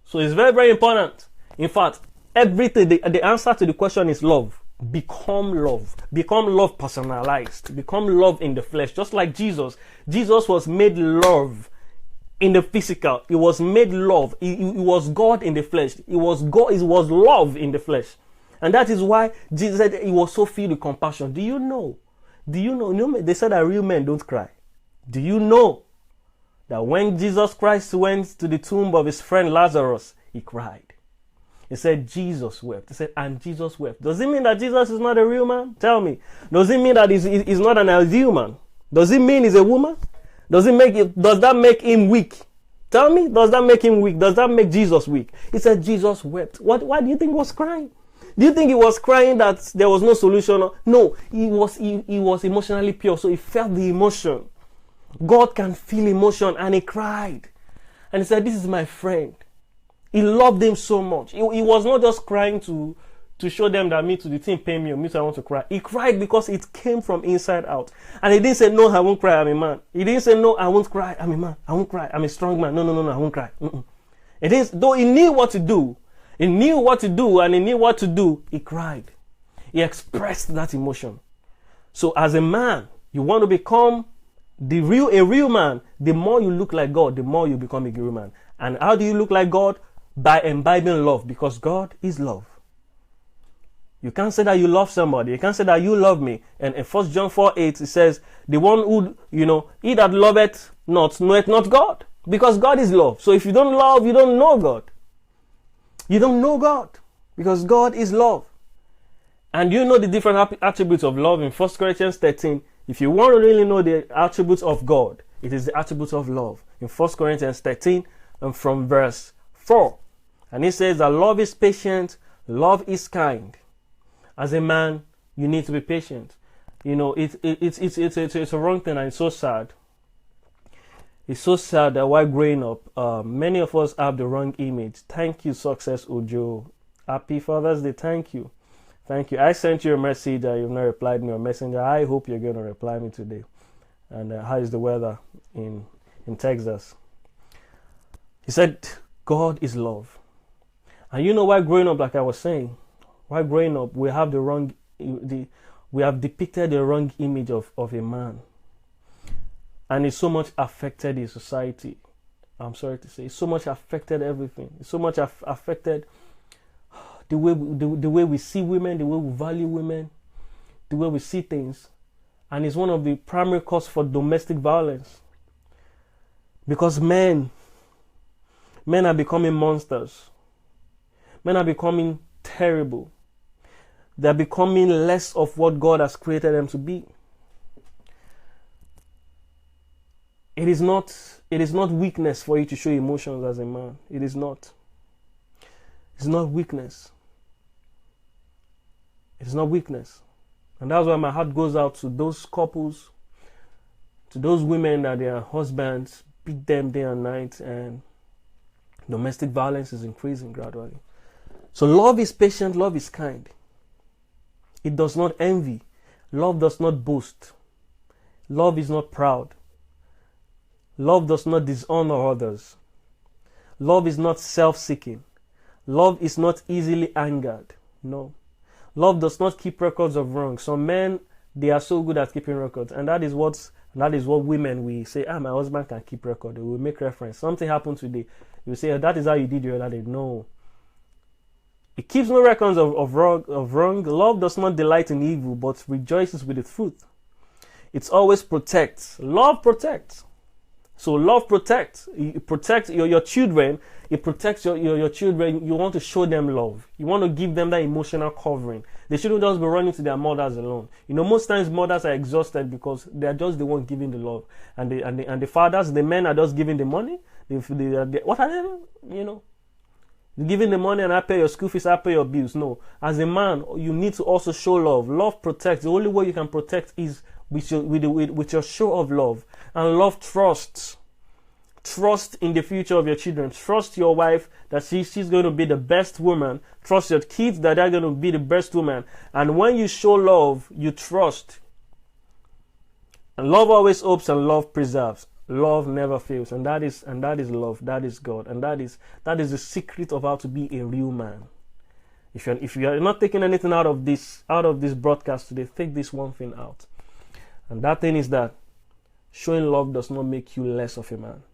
So it's very, very important. In fact, everything, the answer to the question is love. Become love. Become love personalized. Become love in the flesh. Just like Jesus. Jesus was made love in the physical. He was made love. He was God in the flesh. He was God. It was love in the flesh. And that is why Jesus said he was so filled with compassion. Do you know? They said that real men don't cry. Do you know that when Jesus Christ went to the tomb of his friend Lazarus, he cried? He said, Jesus wept. He said, and Jesus wept. Does it mean that Jesus is not a real man? Tell me. Does it mean that he's not an ideal man? Does it mean he's a woman? Does that make him weak? Tell me, does that make him weak? Does that make Jesus weak? He said, Jesus wept. Why do you think he was crying? Do you think he was crying that there was no solution? No, he was emotionally pure, so he felt the emotion. God can feel emotion, and he cried. And he said, this is my friend. He loved them so much. He was not just crying to show them that the thing pain me, I want to cry. He cried because it came from inside out. And he didn't say, no, I won't cry, I'm a man. He didn't say, no, I won't cry, I'm a man. I won't cry, I'm a strong man. No, I won't cry. Though he knew what to do, and he knew what to do, he cried. He expressed that emotion. So as a man, you want to become a real man. The more you look like God, the more you become a real man. And how do you look like God? By imbibing love, because God is love. You can't say that you love somebody. You can't say that you love me. And in 1 John 4:8, it says, the one who, he that loveth not, knoweth not God. Because God is love. So if you don't love, you don't know God. You don't know God. Because God is love. And you know the different attributes of love in 1 Corinthians 13. If you want to really know the attributes of God, it is the attributes of love. In 1 Corinthians 13 and from verse 4. And he says that love is patient, love is kind. As a man, You need to be patient. It's a wrong thing, and it's so sad. It's so sad that while growing up, many of us have the wrong image. Thank you, Success Ojo. Happy Father's Day. Thank you. Thank you. I sent you a message and you've not replied me on Messenger. I hope you're going to reply me today. And how is the weather in Texas? He said, God is love. And you know why growing up, like I was saying, while growing up, we have we have depicted the wrong image of a man. And it's so much affected his society. I'm sorry to say, it's so much affected everything. It's so much affected the way we see women, the way we value women, the way we see things. And it's one of the primary causes for domestic violence. Because men are becoming monsters. Men are becoming terrible. They're becoming less of what God has created them to be. It is not weakness for you to show emotions as a man. It is not. It's not weakness. It's not weakness. And that's why my heart goes out to those couples, to those women that their husbands beat them day and night, and domestic violence is increasing gradually. So love is patient, love is kind. It does not envy. Love does not boast. Love is not proud. Love does not dishonor others. Love is not self-seeking. Love is not easily angered. No. Love does not keep records of wrong. Some men, they are so good at keeping records. And that is what women, we say, my husband can keep record. We will make reference. Something happened today. You will say, that is how you did your other day. No. It keeps no records of wrong. Love does not delight in evil, but rejoices with the truth. It always protects. Love protects. So love protects. It protects your children. It protects your children. You want to show them love. You want to give them that emotional covering. They shouldn't just be running to their mothers alone. Most times mothers are exhausted because they are just the one giving the love, and the fathers, the men are just giving the money. What are they? Giving the money, and I pay your school fees, I pay your bills. No, as a man, you need to also show love. Love protects. The only way you can protect is with your show of love. And love trusts. Trust in the future of your children. Trust your wife that she's going to be the best woman. Trust your kids that they're going to be the best woman. And when you show love, you trust. And love always hopes, and love preserves. Love never fails, and that is love. That is God, and that is the secret of how to be a real man. If you are not taking anything out of this broadcast today, take this one thing out, and that thing is that showing love does not make you less of a man.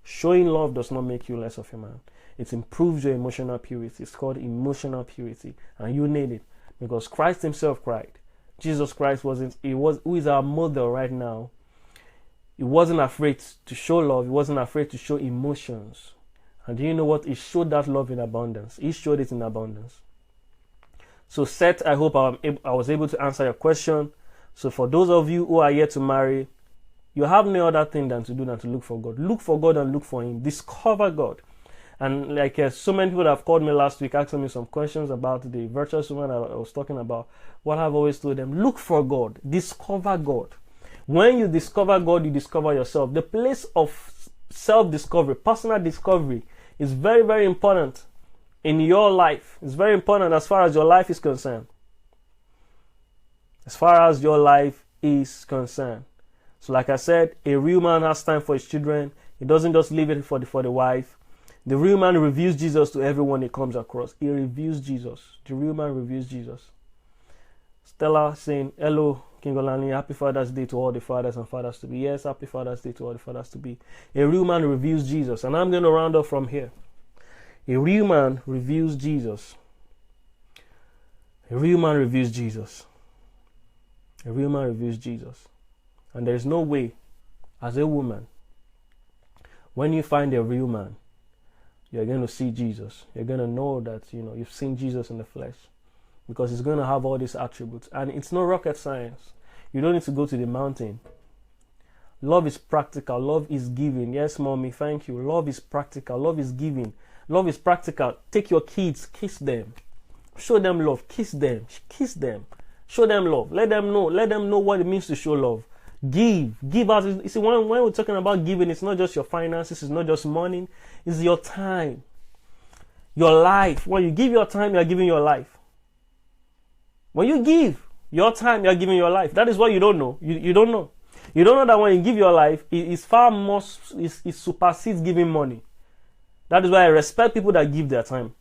Showing love does not make you less of a man. It improves your emotional purity. It's called emotional purity, and you need it because Christ Himself cried. Jesus Christ who is our model right now. He wasn't afraid to show love. He wasn't afraid to show emotions. And do you know what? He showed that love in abundance. He showed it in abundance. So Seth, I hope I was able to answer your question. So for those of you who are yet to marry, you have no other thing than to look for God. Look for God and look for Him. Discover God. And so many people have called me last week asking me some questions about the virtuous woman I was talking about. What I've always told them, look for God. Discover God. When you discover God, you discover yourself. The place of self-discovery, personal discovery, is very, very important in your life. It's very important as far as your life is concerned. As far as your life is concerned. So like I said, a real man has time for his children. He doesn't just leave it for the wife. The real man reveals Jesus to everyone he comes across. He reveals Jesus. The real man reveals Jesus. Stella saying, hello, King Olaniyi, happy Father's Day to all the fathers and fathers to be. Yes, happy Father's Day to all the fathers to be. A real man reveals Jesus. And I'm going to round up from here. A real man reveals Jesus. A real man reveals Jesus. A real man reveals Jesus. And there is no way, as a woman, when you find a real man, you're going to see Jesus. You're going to know that, you've seen Jesus in the flesh. Because he's going to have all these attributes. And it's no rocket science. You don't need to go to the mountain. Love is practical. Love is giving. Yes, mommy, thank you. Love is practical. Love is giving. Love is practical. Take your kids, kiss them. Show them love. Kiss them. Kiss them. Show them love. Let them know what it means to show love. Give out. You see, when we're talking about giving, it's not just your finances, it's not just money, it's your time, your life. When you give your time, you're giving your life. When you give your time, you're giving your life. That is what you don't know. You don't know. You don't know that when you give your life, it's far more, it supersedes giving money. That is why I respect people that give their time.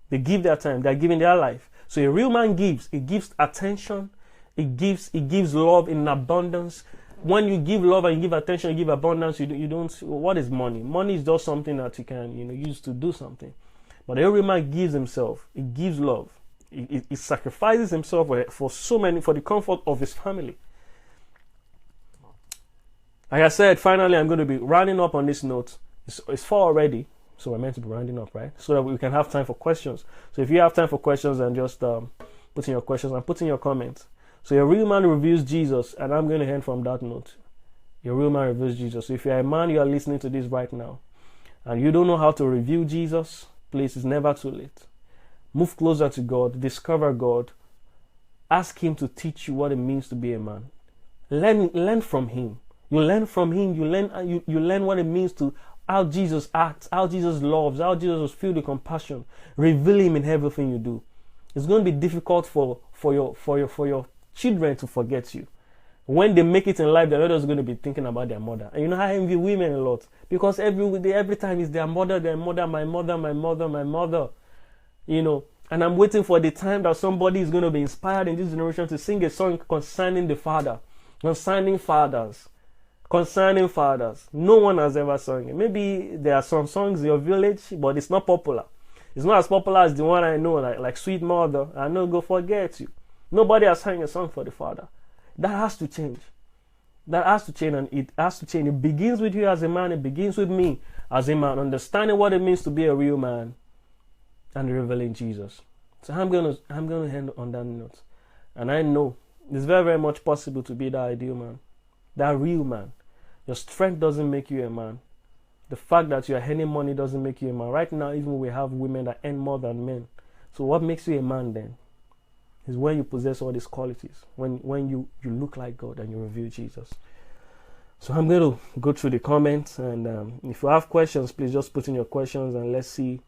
They give their time, they're giving their life. So a real man gives. It gives attention. It gives love in abundance. When you give love and you give attention, you give abundance, you don't, what is money? Money is just something that you can, use to do something. But every man gives himself. He gives love. He sacrifices himself for the comfort of his family. Like I said, finally, I'm going to be rounding up on this note. It's 4 already, so we're meant to be rounding up, right? So that we can have time for questions. So if you have time for questions, then just put in your questions and put in your comments. So your real man reveals Jesus, and I'm going to end from that note. Your real man reveals Jesus. So if you're a man, you are listening to this right now, and you don't know how to reveal Jesus, please, it's never too late. Move closer to God, discover God, ask Him to teach you what it means to be a man. Learn from Him. You learn from Him. You learn what it means to how Jesus acts, how Jesus loves, how Jesus was filled with compassion. Reveal Him in everything you do. It's going to be difficult for your children to forget you. When they make it in life, they're not just going to be thinking about their mother. And I envy women a lot, because every time it's their mother, my mother. And I'm waiting for the time that somebody is going to be inspired in this generation to sing a song concerning the father, concerning fathers. No one has ever sung it. Maybe there are some songs in your village, but it's not popular. It's not as popular as the one I know, like Sweet Mother, I Know Go Forget You. Nobody has sang a song for the father. That has to change. And it has to change. It begins with you as a man. It begins with me as a man, understanding what it means to be a real man and revealing Jesus. So I'm gonna end on that note. And I know it's very, very much possible to be that ideal man, that real man. Your strength doesn't make you a man. The fact that you're earning money doesn't make you a man. Right now, even we have women that earn more than men. So what makes you a man then? Is when you possess all these qualities, when you look like God and you reveal Jesus. So I'm going to go through the comments, and if you have questions, please just put in your questions and let's see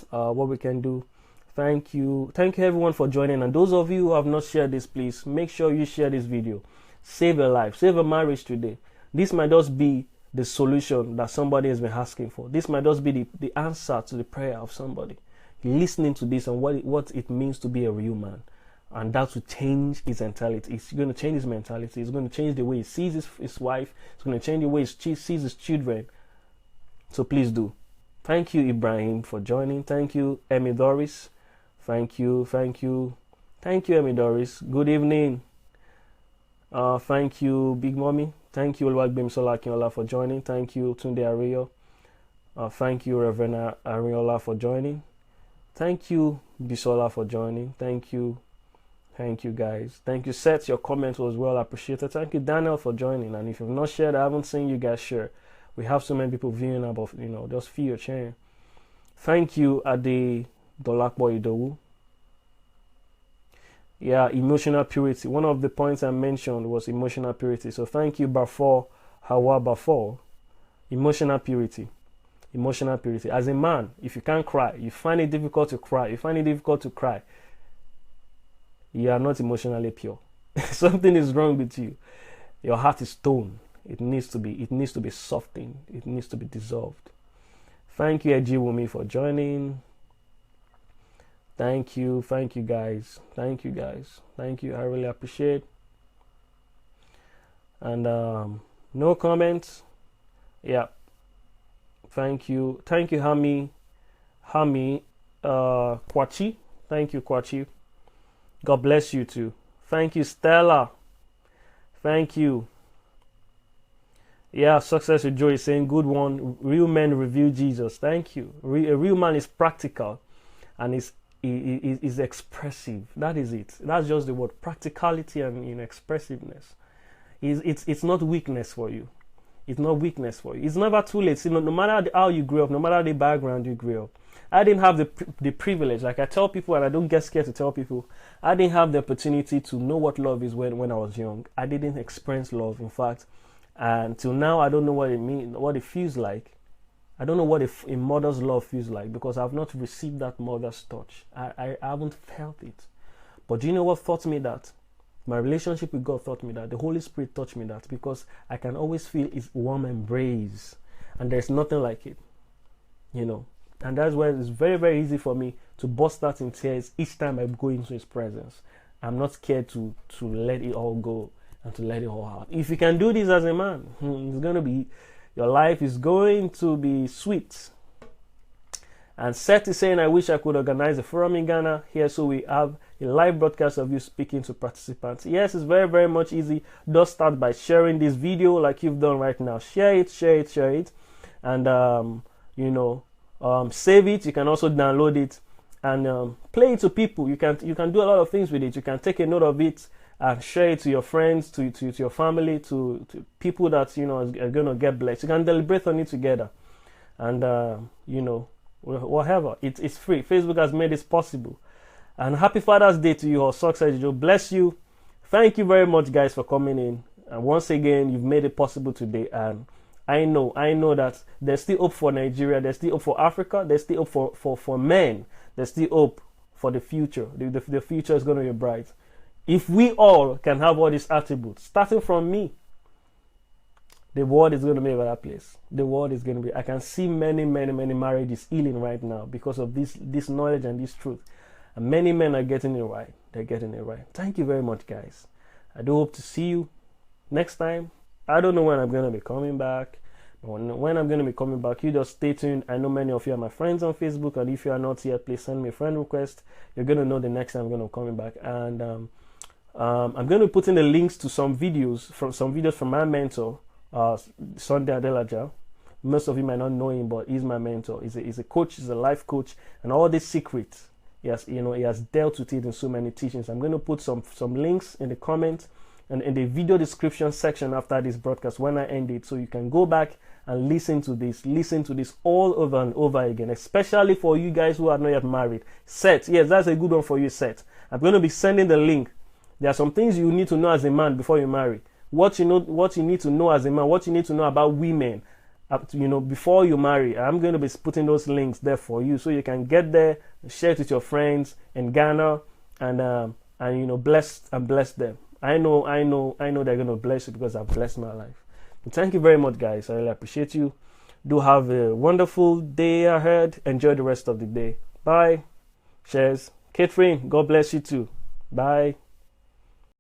what we can do. Thank you everyone for joining, and those of you who have not shared this, please make sure you share this video. Save a life, save a marriage today. This might just be the solution that somebody has been asking for. This might just be the answer to the prayer of somebody listening to this and what it means to be a real man. And that will change his mentality. It's going to change his mentality. It's going to change the way he sees his wife. It's going to change the way he sees his children. So please do. Thank you, Ibrahim, for joining. Thank you, Emmy Doris. Thank you, Emmy Doris. Good evening. Thank you, Big Mommy. Thank you, Oluwagbemi Solakinola, for joining. Thank you, Tunde Ario. Thank you, Reverend Ariola, for joining. Thank you, Bisola, for joining. Thank you, guys. Thank you, Seth. Your comment was well appreciated. Thank you, Daniel, for joining. And if you've not shared, I haven't seen you guys share. We have so many people viewing about, just feel your sharing. Thank you, Ade Dolakbo Idowu. Yeah, emotional purity. One of the points I mentioned was emotional purity. So thank you, Bafor Hawa Bafor. Emotional purity. As a man, if you can't cry, you find it difficult to cry, you are not emotionally pure. Something is wrong with you. Your heart is stone. It needs to be softened. It needs to be dissolved. Thank you, Ejiwumi, for joining. Thank you, guys. Thank you. I really appreciate. And no comments. Yeah. Thank you, Hami, Kwachi. Thank you, Kwachi. God bless you too. Thank you, Stella. Thank you. Yeah, Success with Joy is saying, good one. Real men reveal Jesus. Thank you. A real man is practical and is expressive. That is it. That's just the word. Practicality and expressiveness. It's not weakness for you. It's not weakness for you. It's never too late. See, no matter how you grew up, no matter the background you grew up, I didn't have the privilege. Like I tell people, and I don't get scared to tell people, I didn't have the opportunity to know what love is when I was young. I didn't experience love. In fact, until now, I don't know what it means, what it feels like. I don't know what a mother's love feels like because I've not received that mother's touch. I haven't felt it. But do you know what taught me that? My relationship with God taught me that. The Holy Spirit taught me that because I can always feel His warm embrace. And there's nothing like it. You know. And that's why it's very, very easy for me to burst out in tears each time I go into His presence. I'm not scared to let it all go and to let it all out. If you can do this as a man, it's going to be, your life is going to be sweet. And Seth is saying, I wish I could organize a forum in Ghana here so we have a live broadcast of you speaking to participants. Yes, it's very, very much easy. Just start by sharing this video like you've done right now. Share it, share it, share it. And, save it. You can also download it and play it to people. You can do a lot of things with it. You can take a note of it and share it to your friends, to your family, to people that, are going to get blessed. You can deliberate on it together. And, whatever. It's free. Facebook has made this possible. And happy Father's Day to you all. Success, Joe. Bless you. Thank you very much, guys, for coming in. And once again, you've made it possible today. And I know that there's still hope for Nigeria. There's still hope for Africa. There's still hope for men. There's still hope for the future. The future is going to be bright. If we all can have all these attributes, starting from me, the world is going to be a better place. The world is going to be. I can see many, many, many marriages healing right now because of this knowledge and this truth. And many men are getting it right. They're getting it right. Thank you very much, guys. I do hope to see you next time. I don't know when I'm going to be coming back. But when I'm going to be coming back, you just stay tuned. I know many of you are my friends on Facebook. And if you are not yet, please send me a friend request. You're going to know the next time I'm going to be coming back. And I'm going to put in the links to some videos from my mentor, Sunday Adelaja. Most of you might not know him, but he's my mentor. He's a coach. He's a life coach. And all these secrets, yes, he has dealt with it in so many teachings. I'm going to put some links in the comments and in the video description section after this broadcast when I end it, so you can go back and listen to this all over and over again, especially for you guys who are not yet married. Seth, yes, that's a good one for you, Seth. I'm going to be sending the link. There are some things you need to know as a man before you marry. What you need to know as a man, what you need to know about women, before you marry. I'm going to be putting those links there for you, so you can get there, share it with your friends in Ghana, and bless them. I know they're going to bless you because I've blessed my life. And thank you very much, guys. I really appreciate you. Do have a wonderful day ahead. Enjoy the rest of the day. Bye. Cheers. Catherine, God bless you too. Bye.